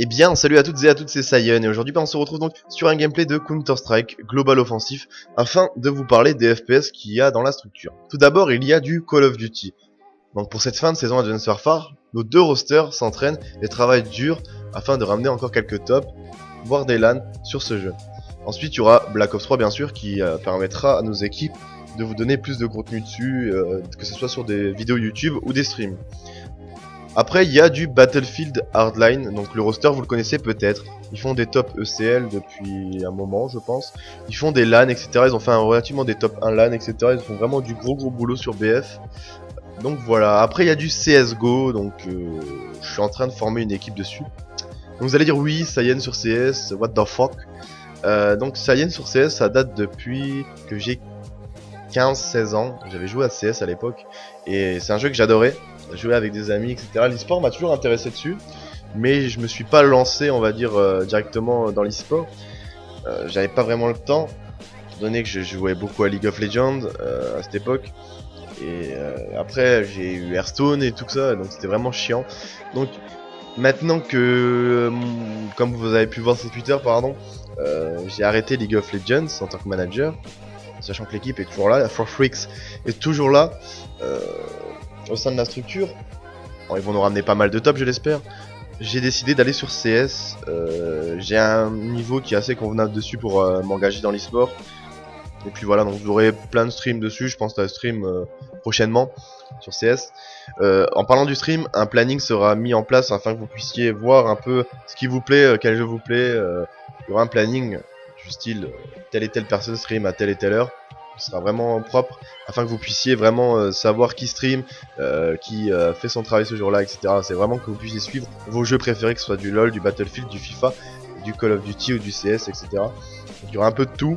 Eh bien, salut à toutes et à tous, c'est Sayen, et aujourd'hui on se retrouve donc sur un gameplay de Counter-Strike Global Offensif afin de vous parler des FPS qu'il y a dans la structure. Tout d'abord, il y a du Call of Duty. Donc pour cette fin de saison Advanced Warfare, nos deux rosters s'entraînent et travaillent dur afin de ramener encore quelques tops, voire des LAN sur ce jeu. Ensuite, il y aura Black Ops 3 bien sûr qui permettra à nos équipes de vous donner plus de contenu dessus, que ce soit sur des vidéos YouTube ou des streams. Après, il y a du Battlefield Hardline, donc le roster vous le connaissez peut-être. Ils font des top ECL depuis un moment, je pense. Ils font des LAN, etc. Ils ont fait relativement des top 1 LAN, etc. Ils font vraiment du gros boulot sur BF. Donc voilà. Après, il y a du CSGO, donc je suis en train de former une équipe dessus. Donc vous allez dire oui, Saiyan sur CS, what the fuck. Donc Saiyan sur CS, ça date depuis que j'ai 15-16 ans. J'avais joué à CS à l'époque. Et c'est un jeu que j'adorais. Jouer avec des amis, etc. L'e-sport m'a toujours intéressé dessus, mais je me suis pas lancé, on va dire, directement dans l'e-sport. J'avais pas vraiment le temps, étant donné que je jouais beaucoup à League of Legends à cette époque. Et après, j'ai eu Hearthstone et tout ça, donc c'était vraiment chiant. Donc maintenant que, comme vous avez pu voir sur Twitter, pardon, j'ai arrêté League of Legends en tant que manager, sachant que l'équipe est toujours là, la 4Freaks est toujours là. Au sein de la structure, bon, ils vont nous ramener pas mal de top, je l'espère. J'ai décidé d'aller sur CS. J'ai un niveau qui est assez convenable dessus pour m'engager dans l'e-sport. Et puis voilà, donc vous aurez plein de streams dessus. Je pense à stream prochainement sur CS. En parlant du stream, un planning sera mis en place afin que vous puissiez voir un peu ce qui vous plaît, quel jeu vous plaît. Il y aura un planning du style telle et telle personne stream à telle et telle heure. Ce sera vraiment propre afin que vous puissiez vraiment savoir qui stream, qui fait son travail ce jour-là, etc. C'est vraiment que vous puissiez suivre vos jeux préférés, que ce soit du LoL, du Battlefield, du FIFA, du Call of Duty ou du CS, etc. Donc il y aura un peu de tout.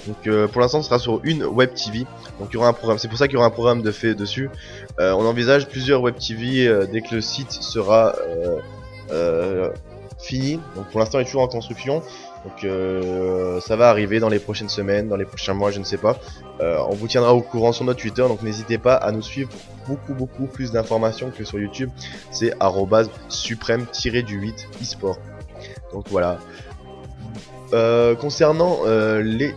Donc pour l'instant, ce sera sur une Web TV. Donc il y aura un programme. C'est pour ça qu'il y aura un programme de fait dessus. On envisage plusieurs Web TV dès que le site sera fini. Donc pour l'instant, il est toujours en construction. Donc ça va arriver dans les prochaines semaines, dans les prochains mois, je ne sais pas. On vous tiendra au courant sur notre Twitter, donc n'hésitez pas à nous suivre pour beaucoup plus d'informations que sur YouTube. C'est @supreme-du8 esport. Donc voilà. Concernant les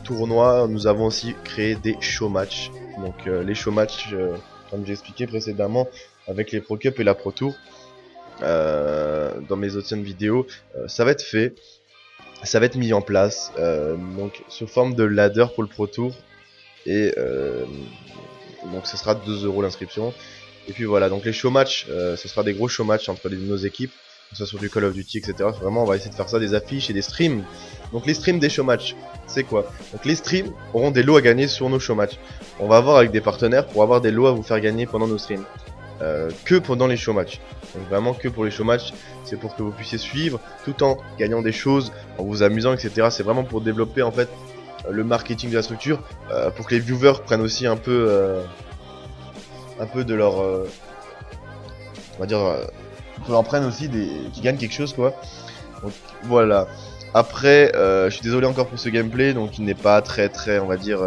tournois, nous avons aussi créé des show matchs. Donc les show matchs, comme j'ai expliqué précédemment, avec les Pro Cup et la Pro Tour, dans mes anciennes vidéos, ça va être fait. Ça va être mis en place, donc sous forme de ladder pour le Pro Tour, et donc ce sera 2 € l'inscription. Et puis voilà, donc les show matchs, ce sera des gros show matchs entre nos équipes, que ce soit sur du Call of Duty, etc. Vraiment, on va essayer de faire ça, des affiches et des streams. Donc les streams des show matchs, c'est quoi? Donc les streams auront des lots à gagner sur nos show matchs. On va voir avec des partenaires pour avoir des lots à vous faire gagner pendant nos streams. Que pendant les show matchs. Donc vraiment que pour les show matchs, c'est pour que vous puissiez suivre tout en gagnant des choses, en vous amusant, etc. C'est vraiment pour développer en fait le marketing de la structure, pour que les viewers prennent aussi un peu de leur, on va dire, qu'ils en prennent aussi qui gagnent quelque chose quoi. Donc voilà. Après, je suis désolé encore pour ce gameplay, donc il n'est pas très, on va dire,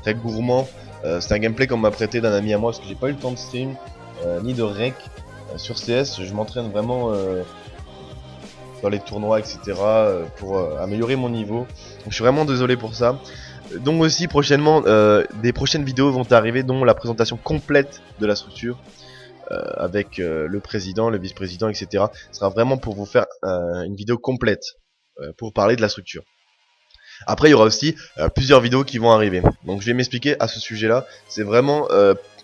très gourmand. C'est un gameplay qu'on m'a prêté d'un ami à moi parce que j'ai pas eu le temps de stream. Ni de rec sur CS. Je m'entraîne vraiment dans les tournois, etc. Pour améliorer mon niveau. Donc je suis vraiment désolé pour ça. Donc aussi prochainement, des prochaines vidéos vont arriver, dont la présentation complète de la structure avec le président, le vice-président, etc. Ce sera vraiment pour vous faire une vidéo complète pour parler de la structure. Après, il y aura aussi plusieurs vidéos qui vont arriver. Donc je vais m'expliquer à ce sujet-là. C'est vraiment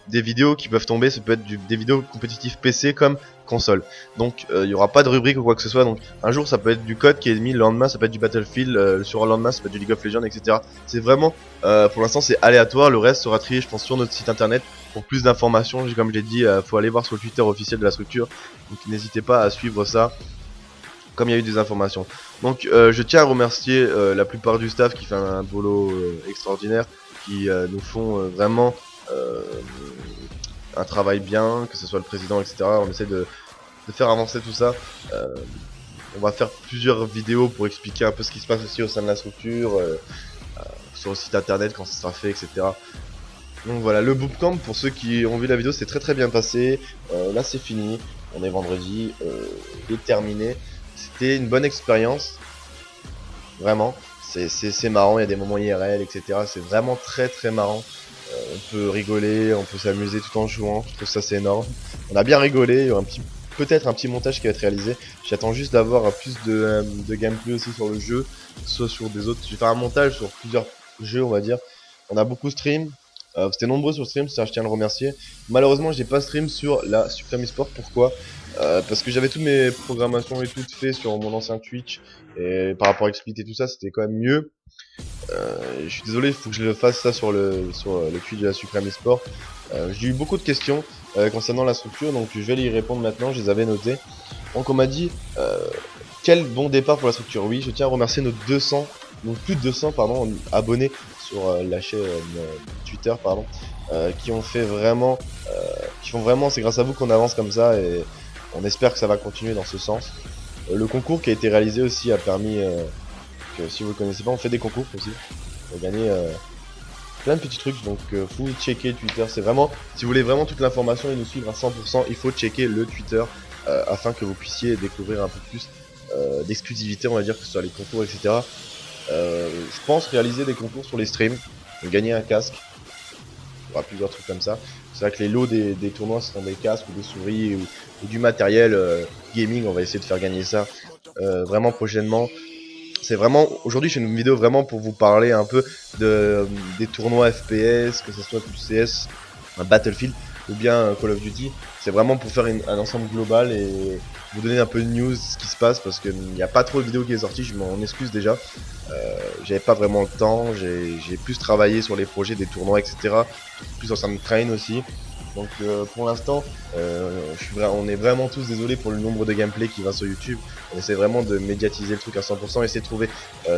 des vidéos qui peuvent tomber, ça peut être des vidéos compétitives PC comme console. Donc il n'y aura pas de rubrique ou quoi que ce soit. Donc un jour ça peut être du code qui est mis, le lendemain ça peut être du Battlefield, sur le lendemain ça peut être du League of Legends, etc. C'est vraiment, pour l'instant c'est aléatoire, le reste sera trié je pense sur notre site internet. Pour plus d'informations, comme je l'ai dit, faut aller voir sur le Twitter officiel de la structure. Donc n'hésitez pas à suivre ça, comme il y a eu des informations. Donc je tiens à remercier la plupart du staff qui fait un boulot extraordinaire, qui nous font vraiment un travail bien, que ce soit le président, etc. On essaie de faire avancer tout ça. On va faire plusieurs vidéos pour expliquer un peu ce qui se passe aussi au sein de la structure, sur le site internet quand ça sera fait, etc. Donc voilà, le bootcamp, pour ceux qui ont vu la vidéo, c'est très bien passé. Là c'est fini. On est vendredi, déterminé. C'était une bonne expérience, vraiment. C'est marrant, il y a des moments IRL, etc. C'est vraiment très très marrant. On peut rigoler, on peut s'amuser tout en jouant. Je trouve ça c'est énorme. On a bien rigolé, il y aura peut-être un petit montage qui va être réalisé. J'attends juste d'avoir plus de gameplay aussi sur le jeu, soit sur des autres. Je vais faire un montage sur plusieurs jeux, on va dire. On a beaucoup stream. C'était nombreux sur le stream, ça je tiens à le remercier. Malheureusement, j'ai pas stream sur la Supreme Esport. Pourquoi? Parce que j'avais toutes mes programmations et tout fait sur mon ancien Twitch. Et par rapport à Xsplit et tout ça, c'était quand même mieux. Je suis désolé, il faut que je le fasse ça sur le Twitch de la Supreme Esport. J'ai eu beaucoup de questions concernant la structure, donc je vais y répondre maintenant, je les avais notées. Donc on m'a dit quel bon départ pour la structure. Oui, je tiens à remercier nos 200, donc plus de 200 pardon, abonnés sur la chaîne Twitter qui ont fait vraiment, qui font vraiment, c'est grâce à vous qu'on avance comme ça et on espère que ça va continuer dans ce sens. Le concours qui a été réalisé aussi a permis que si vous le connaissez pas, on fait des concours aussi pour gagner plein de petits trucs. Donc faut checker Twitter, c'est vraiment, si vous voulez vraiment toute l'information et nous suivre à 100%, il faut checker le Twitter afin que vous puissiez découvrir un peu plus d'exclusivité, on va dire, que ce soit les concours, etc. Je pense réaliser des concours sur les streams, gagner un casque, il y aura plusieurs trucs comme ça. C'est vrai que les lots des tournois seront des casques ou des souris ou du matériel gaming, on va essayer de faire gagner ça vraiment prochainement. C'est vraiment, aujourd'hui je fais une vidéo vraiment pour vous parler un peu des tournois FPS, que ce soit du CS, un Battlefield ou bien un Call of Duty. C'est vraiment pour faire un ensemble global et vous donner un peu de news, ce qui se passe, parce qu'il n'y a pas trop de vidéos qui est sortie, je m'en excuse déjà. J'avais pas vraiment le temps, j'ai plus travaillé sur les projets des tournois, etc. Plus en train train aussi. Donc pour l'instant, on est vraiment tous désolés pour le nombre de gameplay qui va sur YouTube. On essaie vraiment de médiatiser le truc à 100%, essayer de trouver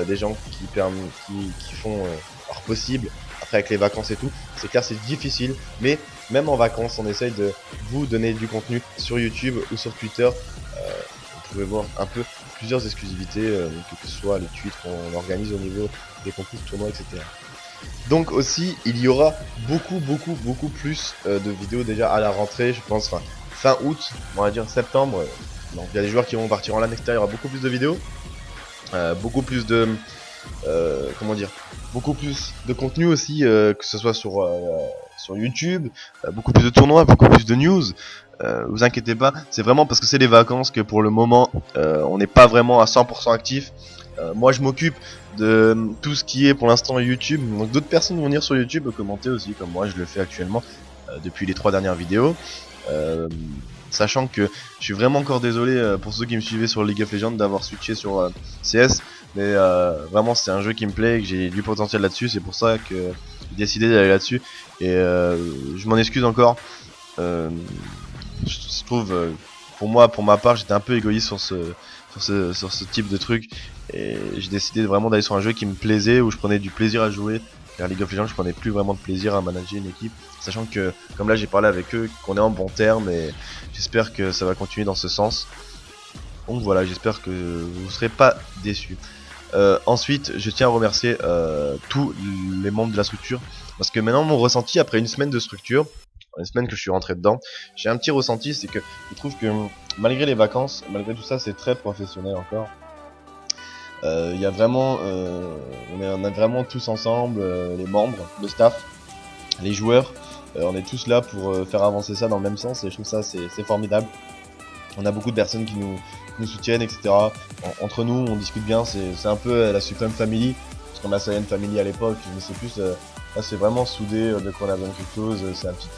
des gens qui font leur possible. Après avec les vacances et tout, c'est clair c'est difficile, mais même en vacances on essaye de vous donner du contenu sur YouTube ou sur Twitter. Vous pouvez voir un peu plusieurs exclusivités, que ce soit les tweets qu'on organise au niveau des concours, tournois, etc. Donc aussi, il y aura beaucoup plus de vidéos déjà à la rentrée, je pense, fin août, on va dire septembre. Donc il y a des joueurs qui vont partir en LAN, etc. Il y aura beaucoup plus de vidéos, beaucoup plus de, comment dire, beaucoup plus de contenu aussi, que ce soit sur YouTube, beaucoup plus de tournois, beaucoup plus de news. Vous inquiétez pas, c'est vraiment parce que c'est les vacances que pour le moment, on n'est pas vraiment à 100% actif. Moi je m'occupe de tout ce qui est pour l'instant YouTube, donc d'autres personnes vont venir sur YouTube commenter aussi comme moi je le fais actuellement depuis les 3 dernières vidéos, sachant que je suis vraiment encore désolé pour ceux qui me suivaient sur League of Legends d'avoir switché sur CS, mais vraiment c'est un jeu qui me plaît et que j'ai du potentiel là-dessus, c'est pour ça que j'ai décidé d'aller là-dessus et je m'en excuse encore. Je trouve pour moi, pour ma part, j'étais un peu égoïste sur ce type de truc et j'ai décidé vraiment d'aller sur un jeu qui me plaisait, où je prenais du plaisir à jouer, car League of Legends je prenais plus vraiment de plaisir à manager une équipe, sachant que comme là j'ai parlé avec eux, qu'on est en bon terme et j'espère que ça va continuer dans ce sens. Donc voilà, j'espère que vous serez pas déçus. Ensuite, je tiens à remercier tous les membres de la structure, parce que maintenant mon ressenti après une semaine de structure, une semaine que je suis rentré dedans, j'ai un petit ressenti, c'est que je trouve que malgré les vacances, malgré tout ça, c'est très professionnel encore. Il y a vraiment, on est vraiment tous ensemble, les membres, le staff, les joueurs, on est tous là pour faire avancer ça dans le même sens et je trouve ça c'est formidable. On a beaucoup de personnes qui nous soutiennent, etc. Entre nous, on discute bien, c'est un peu la Supreme Family, parce qu'on a Saiyan Family à l'époque, mais c'est plus, là c'est vraiment soudé, dès qu'on a besoin de quelque chose, c'est un petit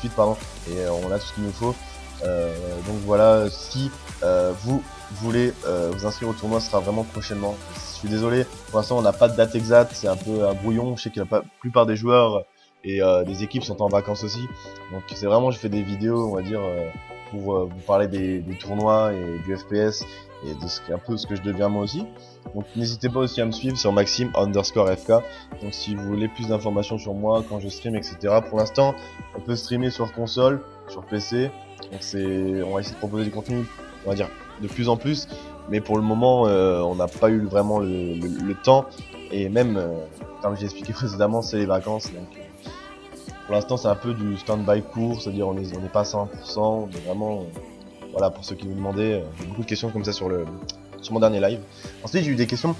tweet pardon, et on a tout ce qu'il nous faut. Donc voilà, si vous voulez vous inscrire au tournoi, ce sera vraiment prochainement. Je suis désolé, pour l'instant on n'a pas de date exacte, c'est un peu un brouillon, je sais que la plupart des joueurs et des équipes sont en vacances aussi, donc c'est vraiment, je fais des vidéos, on va dire, pour vous parler des tournois et du FPS et de un peu ce que je deviens moi aussi. Donc n'hésitez pas aussi à me suivre sur Maxime_FK. Donc si vous voulez plus d'informations sur moi, quand je stream, etc. Pour l'instant, on peut streamer sur console, sur PC. Donc on va essayer de proposer du contenu, on va dire, de plus en plus. Mais pour le moment, on n'a pas eu vraiment le temps. Et même, comme j'ai expliqué précédemment, c'est les vacances. Donc Pour l'instant, c'est un peu du stand-by court, c'est-à-dire on n'est pas à 100%, mais vraiment, voilà, pour ceux qui nous demandaient, j'ai beaucoup de questions comme ça sur mon dernier live. Ensuite, j'ai eu des questions,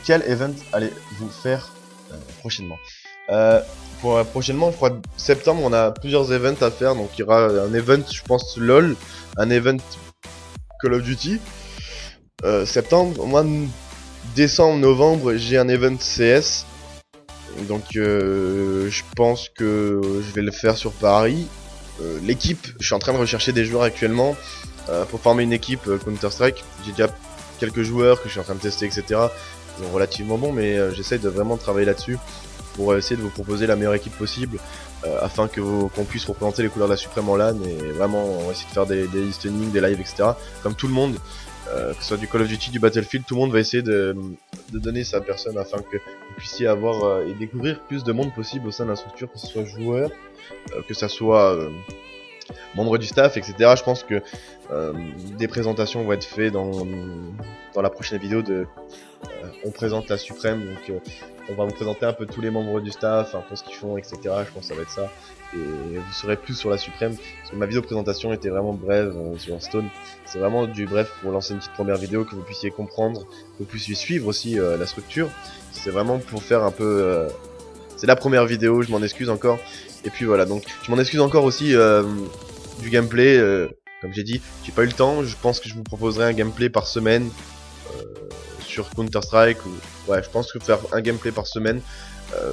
quel event allez-vous faire prochainement? Prochainement, je crois septembre, on a plusieurs events à faire, donc il y aura un event, je pense, LOL, un event Call of Duty, septembre, au mois de décembre, novembre, j'ai un event CS, donc je pense que je vais le faire sur Paris. L'équipe, je suis en train de rechercher des joueurs actuellement pour former une équipe Counter-Strike. J'ai déjà quelques joueurs que je suis en train de tester, etc. Ils sont relativement bons, mais j'essaie de vraiment travailler là-dessus pour essayer de vous proposer la meilleure équipe possible afin qu'on puisse représenter les couleurs de la Suprême en LAN, et vraiment on va essayer de faire des listenings, des lives, etc. Comme tout le monde, que ce soit du Call of Duty, du Battlefield, tout le monde va essayer de donner sa personne afin que vous puissiez avoir et découvrir plus de monde possible au sein de la structure, que ce soit joueur, que ce soit membre du staff, etc. Je pense que des présentations vont être faites dans la prochaine vidéo de on présente la Suprême, donc on va vous présenter un peu tous les membres du staff, un peu ce qu'ils font, etc. Je pense que ça va être ça, et vous saurez plus sur la Suprême, parce que ma vidéo présentation était vraiment brève sur Hearthstone. C'est vraiment du bref pour lancer une petite première vidéo, que vous puissiez comprendre, que vous puissiez suivre aussi la structure. C'est vraiment pour faire un peu... c'est la première vidéo, je m'en excuse encore. Et puis voilà, donc je m'en excuse encore aussi du gameplay, comme j'ai dit, j'ai pas eu le temps. Je pense que je vous proposerai un gameplay par semaine sur Counter-Strike, ou ouais, je pense que faire un gameplay par semaine,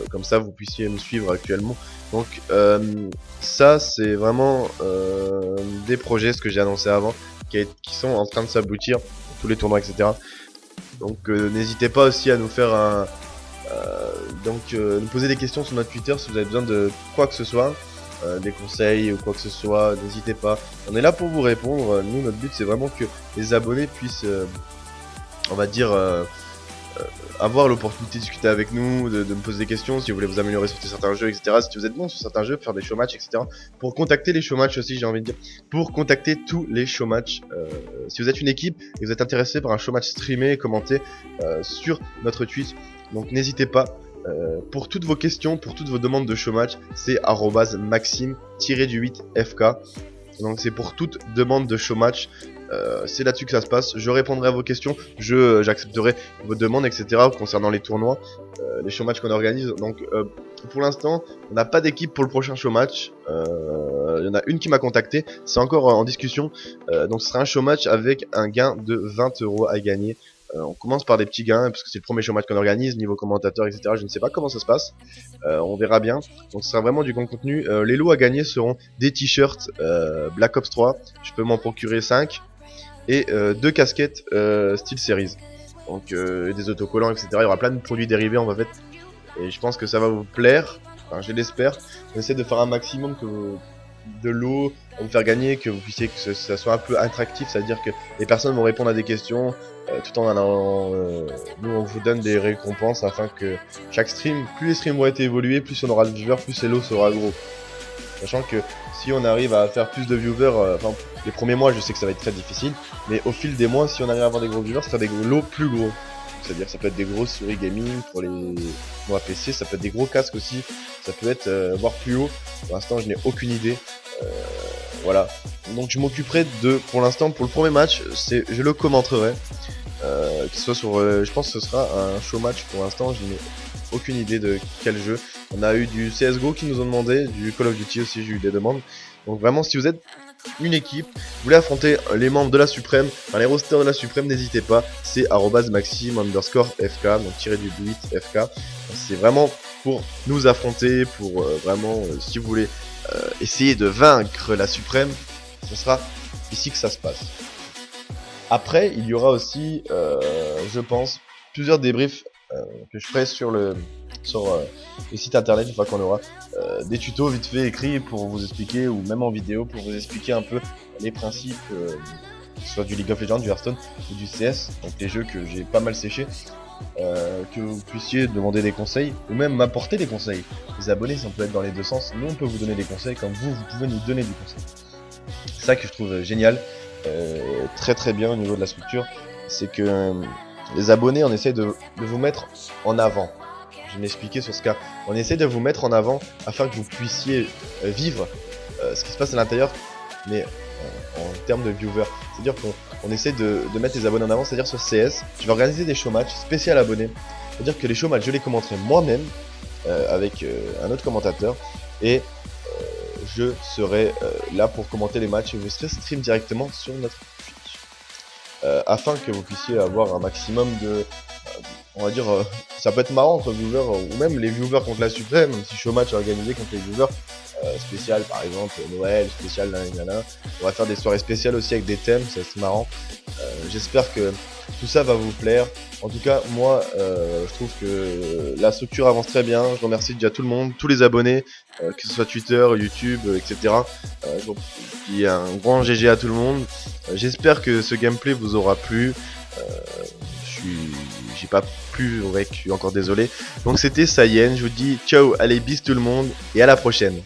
comme ça vous puissiez me suivre actuellement. Donc ça c'est vraiment des projets, ce que j'ai annoncé avant, qui sont en train de s'aboutir, tous les tournois, etc. Donc n'hésitez pas aussi à nous faire nous poser des questions sur notre Twitter si vous avez besoin de quoi que ce soit, des conseils ou quoi que ce soit, n'hésitez pas. On est là pour vous répondre. Nous, notre but c'est vraiment que les abonnés puissent, on va dire, avoir l'opportunité de discuter avec nous, de me poser des questions, si vous voulez vous améliorer sur certains jeux, etc. Si vous êtes bon sur certains jeux, faire des showmatchs, etc. Pour contacter les showmatchs aussi, j'ai envie de dire, pour contacter tous les showmatchs. Si vous êtes une équipe et vous êtes intéressé par un showmatch streamé et commenté sur notre Twitch, donc n'hésitez pas. Pour toutes vos questions, pour toutes vos demandes de showmatch, c'est @maxime-8fk. Donc c'est pour toute demande de showmatch. C'est là-dessus que ça se passe. Je répondrai à vos questions, j'accepterai vos demandes, etc. concernant les tournois, les showmatchs qu'on organise. Donc pour l'instant, on n'a pas d'équipe pour le prochain showmatch. Il y en a une qui m'a contacté, c'est encore en discussion. Donc ce sera un showmatch avec un gain de 20 € à gagner. On commence par des petits gains parce que c'est le premier showmatch qu'on organise, niveau commentateur, etc. Je ne sais pas comment ça se passe, on verra bien. Donc ce sera vraiment du grand contenu. Les lots à gagner seront des t-shirts Black Ops 3, je peux m'en procurer 5, et 2 casquettes Steel Series. Donc des autocollants, etc. Il y aura plein de produits dérivés en va fait, et je pense que ça va vous plaire, enfin je l'espère. On essaie de faire un maximum de lots à vous faire gagner, que vous puissiez, que ça soit un peu attractif, c'est-à-dire que les personnes vont répondre à des questions tout en allant, nous on vous donne des récompenses afin que chaque stream, plus les streams vont être évolués, plus on aura de viewers, plus les lots sera gros. Sachant que si on arrive à faire plus de viewers, enfin les premiers mois je sais que ça va être très difficile, mais au fil des mois, si on arrive à avoir des gros viewers, ça sera des lots plus gros. C'est-à-dire ça peut être des grosses souris gaming pour les mois PC, ça peut être des gros casques aussi, ça peut être voire plus haut. Pour l'instant je n'ai aucune idée. Voilà, donc je m'occuperai pour l'instant, pour le premier match, je le commenterai, qu'il soit sur, je pense que ce sera un show match. Pour l'instant je n'ai aucune idée de quel jeu. On a eu du CSGO qui nous ont demandé, du Call of Duty aussi, j'ai eu des demandes. Donc vraiment, si vous êtes une équipe, vous voulez affronter les membres de la Suprême, enfin les rosters de la Suprême, n'hésitez pas, c'est @maxime_fk, donc tiré du 8 fk. C'est vraiment pour nous affronter, pour vraiment, si vous voulez essayer de vaincre la Suprême, ce sera ici que ça se passe. Après, il y aura aussi, je pense, plusieurs débriefs que je ferai sur le site internet, une fois qu'on aura des tutos vite fait écrits pour vous expliquer, ou même en vidéo pour vous expliquer un peu les principes, que ce soit du League of Legends, du Hearthstone ou du CS, donc les jeux que j'ai pas mal séchés, que vous puissiez demander des conseils ou même m'apporter des conseils. Les abonnés, ça peut être dans les deux sens. Nous on peut vous donner des conseils comme vous pouvez nous donner du conseil. C'est ça que je trouve génial, très très bien au niveau de la structure, c'est que les abonnés, on essaie de vous mettre en avant. je viens d'expliquer sur ce cas. On essaie de vous mettre en avant afin que vous puissiez vivre ce qui se passe à l'intérieur, mais en termes de viewers. C'est-à-dire qu'on essaie de mettre les abonnés en avant, c'est-à-dire sur CS, je vais organiser des showmatchs spécial abonnés. C'est-à-dire que les showmatchs, je les commenterai moi-même avec un autre commentateur et je serai là pour commenter les matchs et vous serez stream directement sur notre Twitch. Afin que vous puissiez avoir un maximum de... on va dire, ça peut être marrant entre viewers, ou même les viewers contre la Suprême, même si showmatch est organisé contre les viewers, spécial par exemple Noël, spécial nanana. On va faire des soirées spéciales aussi avec des thèmes, ça c'est marrant. J'espère que tout ça va vous plaire. En tout cas, moi, je trouve que la structure avance très bien. Je remercie déjà tout le monde, tous les abonnés, que ce soit Twitter, YouTube, etc. Je dis un grand GG à tout le monde. J'espère que ce gameplay vous aura plu. J'ai pas pu, ouais, je suis encore désolé. Donc c'était Sayen, je vous dis ciao, allez bis tout le monde et à la prochaine.